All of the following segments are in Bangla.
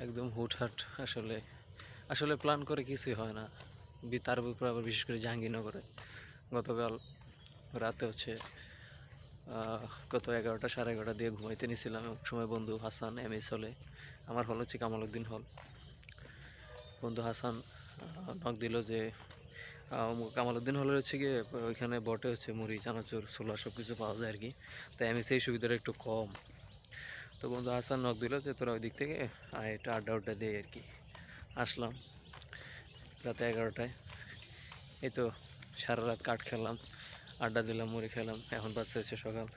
একদম হুটহাট আসলে আসলে প্ল্যান করে কিছুই হয় না। তার উপর আবার বিশেষ করে জাহাঙ্গীরনগরে গতকাল রাতে হচ্ছে কত 11টা 11:30 দিয়ে ঘুমাইতে নিছিলাম। এমন সময় বন্ধু হাসান এমএস হলে, আমার হল হচ্ছে কামাল উদ্দিন হল, বন্ধু হাসান নক দিল যে কামাল উদ্দিন হলের হচ্ছে গিয়ে ওইখানে বটে হচ্ছে মুড়ি চানাচুর ছোলা সব কিছু পাওয়া যায় আর কি। তাই এমএস এই সুবিধাটা একটু কম। তো বন্ধু হাসান নক দিল যে তোরা ওই দিক থেকে এটা আড্ডা দিয়ে আর কি। আসলাম রাতে 11টায়। এই তো সারা রাত কাঠ খেলাম, আড্ডা দিলাম, মুড়ি খেলাম। এখন বাজছে হচ্ছে সকাল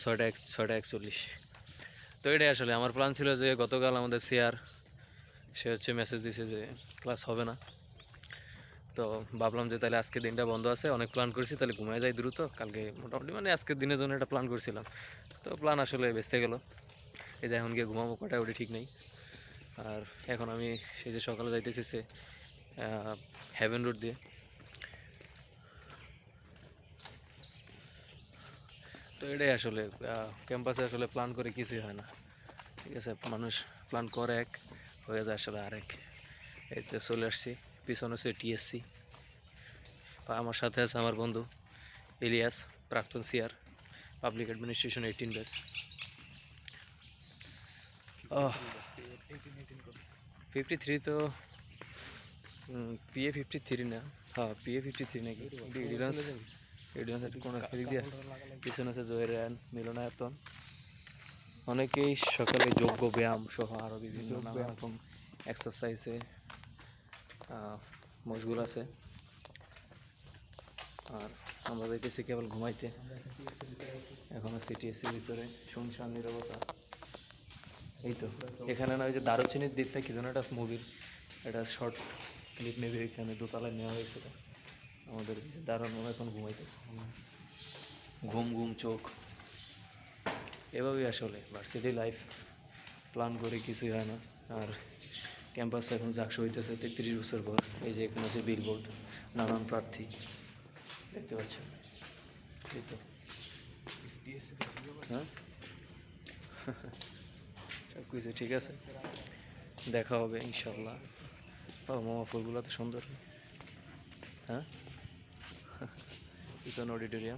6টা 41। তো এটাই আসলে আমার প্ল্যান ছিল যে গতকাল আমাদের সিআর সে হচ্ছে মেসেজ দিছে যে ক্লাস হবে না। তো ভাবলাম যে তাহলে আজকে দিনটা বন্ধ আছে, অনেক প্ল্যান করছি, তাহলে ঘুমায় যাই দ্রুত। কালকে মোটামুটি মানে আজকের দিনের জন্য একটা প্ল্যান করছিলাম, তো প্ল্যান আসলে বেঁচতে গেল। এই যে এখন গিয়ে ঘুমাবো কটায় ওটি ঠিক নেই। আর এখন আমি সেই যে সকালে যাইতেছি সে হেভেন রোড দিয়ে। তো এটাই আসলে ক্যাম্পাসে আসলে প্ল্যান করে কিছুই হয় না, ঠিক আছে। মানুষ প্ল্যান করে এক, হয়ে যায় আসলে আরেক। এই তো চলে আসছি, পিছনে হচ্ছে টিএসসি। আমার সাথে আছে আমার বন্ধু ইলিয়াস, প্রাক্তন সিআর, পাবলিক অ্যাডমিনিস্ট্রেশন 18 ব্যাচ। 53 তো PA 53 না, হ্যাঁ PA 53 নাকি কোনো এদিক দিয়ে। পিছনে আছে জয়রান, মিলনায়তন। অনেকেই সকালে যোগ্য ব্যায়াম সহ আরও বিভিন্ন নানা রকম এক্সারসাইজে মশগুল আছে। আর আমরা যাইতেছি কেবল ঘুমাইতে। এখনও সিটিএসসির ভিতরে শুনশান নীরবতা। এই তো এখানে না ওই যে দারুচিনির দ্বীপটা কি যেন একটা মুভির একটা শর্ট ক্লিপ মেবি এখানে দোতলায় নেওয়া হয়েছিল আমাদের। দারুণ এখন ঘুমাইতেছে, ঘুম ঘুম চোখ। এভাবেই আসলে ভার্সিটি লাইফ, প্ল্যান করে কিছুই হয় না। আর ক্যাম্পাসে এখন জাকসু হইতেছে 33 বছর পর। এই যে এখানে আছে বিলবোর্ড, নানান প্রার্থী দেখতে পাচ্ছেন। এই তো হ্যাঁ সব কিছু ঠিক আছে, দেখা হবে ইনশাল্লাহ। ও মামা ফুলগুলো তো সুন্দর। হ্যাঁ ইকন অডিটোরিয়াম।